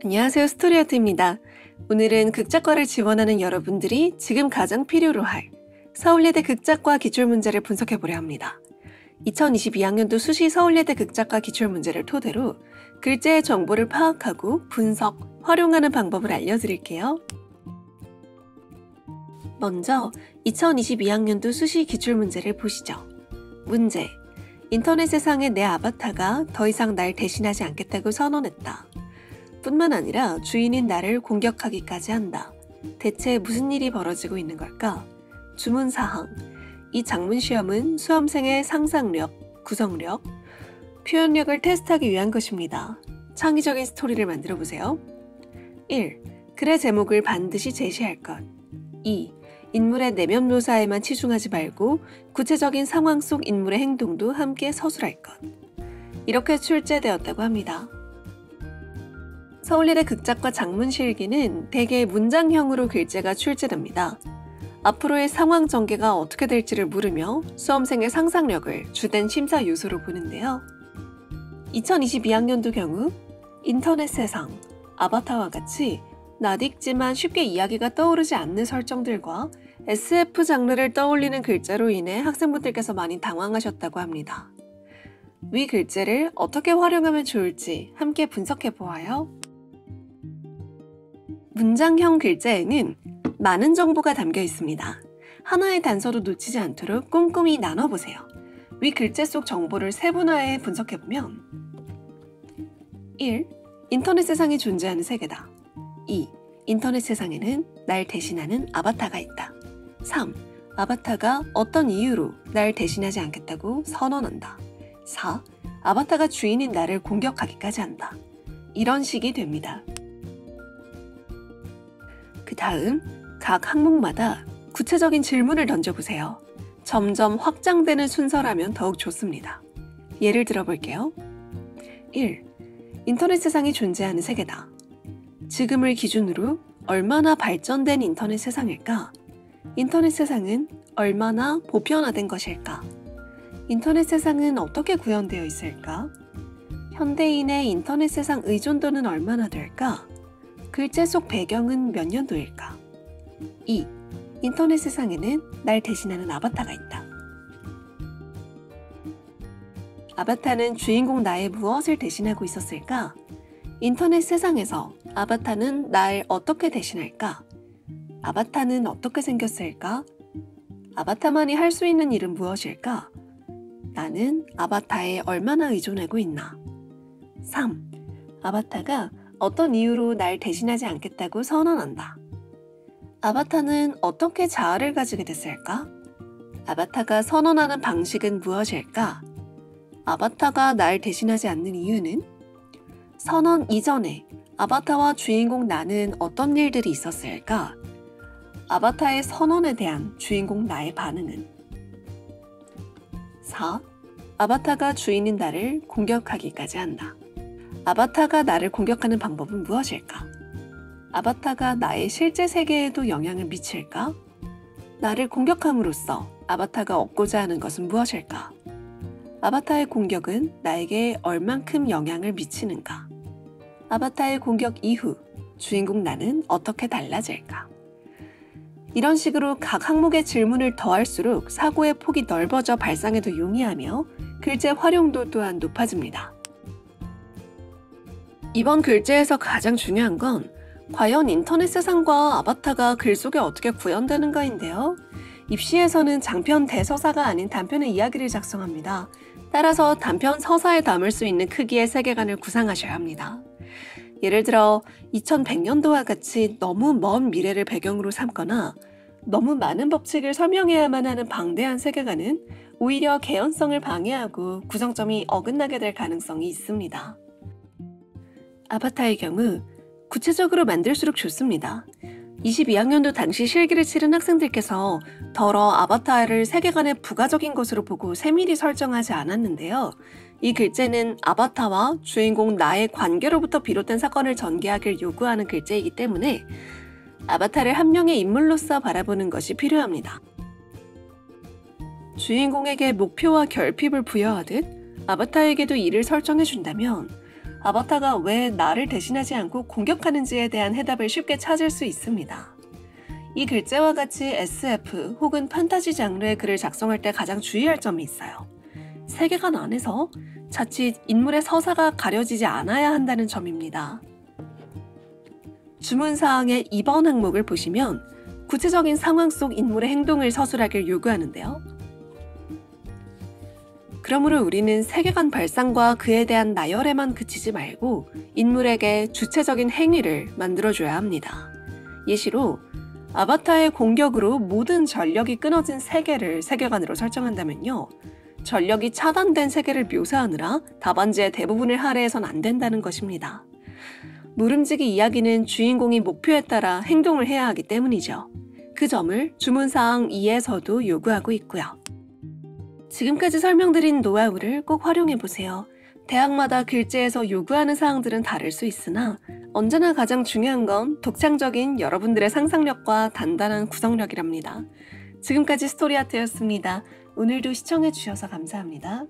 안녕하세요, 스토리아트입니다. 오늘은 극작과를 지원하는 여러분들이 지금 가장 필요로 할 서울예대 극작과 기출문제를 분석해보려 합니다. 2022학년도 수시 서울예대 극작과 기출문제를 토대로 글자의 정보를 파악하고 분석, 활용하는 방법을 알려드릴게요. 먼저 2022학년도 수시 기출문제를 보시죠. 문제: 인터넷 세상에 내 아바타가 더 이상 날 대신하지 않겠다고 선언했다. 뿐만 아니라 주인인 나를 공격하기까지 한다. 대체 무슨 일이 벌어지고 있는 걸까? 주문사항: 이 작문시험은 수험생의 상상력, 구성력, 표현력을 테스트하기 위한 것입니다. 창의적인 스토리를 만들어보세요. 1. 글의 제목을 반드시 제시할 것. 2. 인물의 내면 묘사에만 치중하지 말고 구체적인 상황 속 인물의 행동도 함께 서술할 것. 이렇게 출제되었다고 합니다. 서울예대 극작과 작문실기는 대개 문장형으로 글자가 출제됩니다. 앞으로의 상황 전개가 어떻게 될지를 물으며 수험생의 상상력을 주된 심사 요소로 보는데요. 2022학년도 경우 인터넷 세상, 아바타와 같이 낯익지만 쉽게 이야기가 떠오르지 않는 설정들과 SF 장르를 떠올리는 글자로 인해 학생분들께서 많이 당황하셨다고 합니다. 위 글자를 어떻게 활용하면 좋을지 함께 분석해 보아요. 문장형 글자에는 많은 정보가 담겨 있습니다. 하나의 단서도 놓치지 않도록 꼼꼼히 나눠보세요. 위 글자 속 정보를 세분화해 분석해보면 1. 인터넷 세상에 존재하는 세계다. 2. 인터넷 세상에는 날 대신하는 아바타가 있다. 3. 아바타가 어떤 이유로 날 대신하지 않겠다고 선언한다. 4. 아바타가 주인인 나를 공격하기까지 한다. 이런 식이 됩니다. 그 다음 각 항목마다 구체적인 질문을 던져보세요. 점점 확장되는 순서라면 더욱 좋습니다. 예를 들어볼게요. 1. 인터넷 세상이 존재하는 세계다. 지금을 기준으로 얼마나 발전된 인터넷 세상일까? 인터넷 세상은 얼마나 보편화된 것일까? 인터넷 세상은 어떻게 구현되어 있을까? 현대인의 인터넷 세상 의존도는 얼마나 될까? 글자 속 배경은 몇 년도일까? 2. 인터넷 세상에는 날 대신하는 아바타가 있다. 아바타는 주인공 나의 무엇을 대신하고 있었을까? 인터넷 세상에서 아바타는 날 어떻게 대신할까? 아바타는 어떻게 생겼을까? 아바타만이 할 수 있는 일은 무엇일까? 나는 아바타에 얼마나 의존하고 있나? 3. 아바타가 어떤 이유로 날 대신하지 않겠다고 선언한다. 아바타는 어떻게 자아를 가지게 됐을까? 아바타가 선언하는 방식은 무엇일까? 아바타가 날 대신하지 않는 이유는? 선언 이전에 아바타와 주인공 나는 어떤 일들이 있었을까? 아바타의 선언에 대한 주인공 나의 반응은? 4. 아바타가 주인인 나를 공격하기까지 한다. 아바타가 나를 공격하는 방법은 무엇일까? 아바타가 나의 실제 세계에도 영향을 미칠까? 나를 공격함으로써 아바타가 얻고자 하는 것은 무엇일까? 아바타의 공격은 나에게 얼만큼 영향을 미치는가? 아바타의 공격 이후 주인공 나는 어떻게 달라질까? 이런 식으로 각 항목의 질문을 더할수록 사고의 폭이 넓어져 발상에도 용이하며 글자 활용도 또한 높아집니다. 이번 글자에서 가장 중요한 건 과연 인터넷 세상과 아바타가 글 속에 어떻게 구현되는가인데요. 입시에서는 장편 대서사가 아닌 단편의 이야기를 작성합니다. 따라서 단편 서사에 담을 수 있는 크기의 세계관을 구상하셔야 합니다. 예를 들어 2100년도와 같이 너무 먼 미래를 배경으로 삼거나 너무 많은 법칙을 설명해야만 하는 방대한 세계관은 오히려 개연성을 방해하고 구성점이 어긋나게 될 가능성이 있습니다. 아바타의 경우 구체적으로 만들수록 좋습니다. 22학년도 당시 실기를 치른 학생들께서 더러 아바타를 세계관의 부가적인 것으로 보고 세밀히 설정하지 않았는데요. 이 글자는 아바타와 주인공 나의 관계로부터 비롯된 사건을 전개하길 요구하는 글자이기 때문에 아바타를 한 명의 인물로서 바라보는 것이 필요합니다. 주인공에게 목표와 결핍을 부여하듯 아바타에게도 이를 설정해준다면 아바타가 왜 나를 대신하지 않고 공격하는지에 대한 해답을 쉽게 찾을 수 있습니다. 이 글재와 같이 SF 혹은 판타지 장르의 글을 작성할 때 가장 주의할 점이 있어요. 세계관 안에서 자칫 인물의 서사가 가려지지 않아야 한다는 점입니다. 주문사항의 2번 항목을 보시면 구체적인 상황 속 인물의 행동을 서술하길 요구하는데요. 그러므로 우리는 세계관 발상과 그에 대한 나열에만 그치지 말고 인물에게 주체적인 행위를 만들어줘야 합니다. 예시로 아바타의 공격으로 모든 전력이 끊어진 세계를 세계관으로 설정한다면요. 전력이 차단된 세계를 묘사하느라 답안지의 대부분을 할애해선 안 된다는 것입니다. 모름지기 이야기는 주인공이 목표에 따라 행동을 해야 하기 때문이죠. 그 점을 주문사항 2에서도 요구하고 있고요. 지금까지 설명드린 노하우를 꼭 활용해보세요. 대학마다 글재에서 요구하는 사항들은 다를 수 있으나 언제나 가장 중요한 건 독창적인 여러분들의 상상력과 단단한 구성력이랍니다. 지금까지 스토리아트였습니다. 오늘도 시청해주셔서 감사합니다.